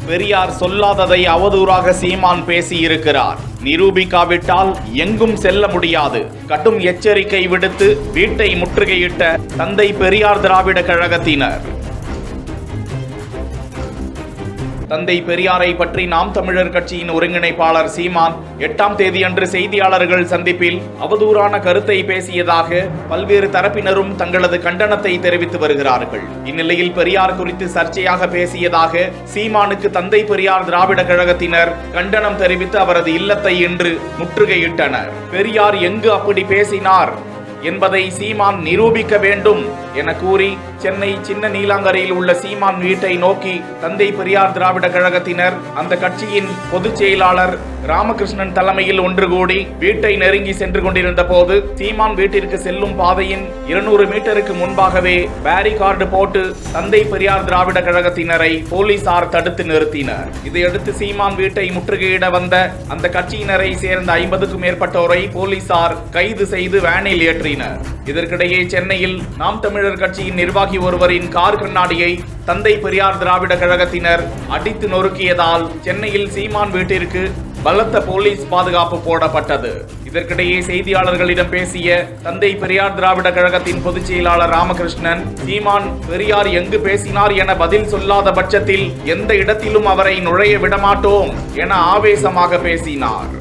பெரியார் சொல்லாததை அவதூறாக சீமான் பேசியிருக்கிறார். நிரூபிக்காவிட்டால் எங்கும் செல்ல முடியாது. கடும் எச்சரிக்கை விடுத்து வீட்டை முற்றுகையிட்ட தந்தை பெரியார் திராவிட கழகத்தினர். தந்தை பெரியாரை பற்றி நாம் தமிழர் கட்சியின் ஒருங்கிணைப்பாளர் சீமான் 8ஆம் தேதியன்று செய்தியாளர்கள் சந்திப்பில் அவதூறான கருத்தை பேசியதாக பல்வேறு தரப்பினரும் தங்களது கண்டனத்தை தெரிவித்து வருகிறார்கள். இந்நிலையில் பெரியார் குறித்து சர்ச்சையாக பேசியதாக சீமானுக்கு தந்தை பெரியார் திராவிட கழகத்தினர் கண்டனம் தெரிவித்து அவரது இல்லத்தை இன்று முற்றுகையிட்டனர். பெரியார் எங்கு அப்படி பேசினார் என்பதை சீமான் நிரூபிக்க வேண்டும் என கூறி சென்னை சின்ன நீலாங்கரையில் உள்ள சீமான் வீட்டை நோக்கி தந்தை பெரியார் திராவிட கழகத்தினர் அந்த கட்சியின் பொதுச் செயலாளர் ராமகிருஷ்ணன் தலைமையில் ஒன்று கூடி வீட்டை நெருங்கி சென்று கொண்டிருந்த போது சீமான் வீட்டிற்கு செல்லும் பாதையின் 200 மீட்டருக்கு முன்பாகவே பேரிகார்டு போட்டு தந்தை பெரியார் திராவிட கழகத்தினரை போலீசார் தடுத்து நிறுத்தினர். இதையடுத்து சீமான் வீட்டை முற்றுகையிட வந்த அந்த கட்சியினரை சேர்ந்த 50க்கும் மேற்பட்டோரை போலீசார் கைது செய்து வேனில் ஏற்றினர். இதற்கிடையே சென்னையில் நாம் தமிழர் கட்சியின் நிர்வாகி ஒருவரின் கார் கண்ணாடியை தந்தை பெரியார் திராவிட கழகத்தினர் அடித்து நொறுக்கியதால் சென்னையில் சீமான் வீட்டிற்கு பலத்த போலீஸ் பாதுகாப்பு போடப்பட்டது. இதற்கிடையே செய்தியாளர்களிடம் பேசிய தந்தை பெரியார் திராவிட கழகத்தின் பொதுச் செயலாளர் ராமகிருஷ்ணன், சீமான் பெரியார் எங்கு பேசினார் என பதில் சொல்லாத பட்சத்தில் எந்த இடத்திலும் அவரை நுழைய விடமாட்டோம் என ஆவேசமாக பேசினார்.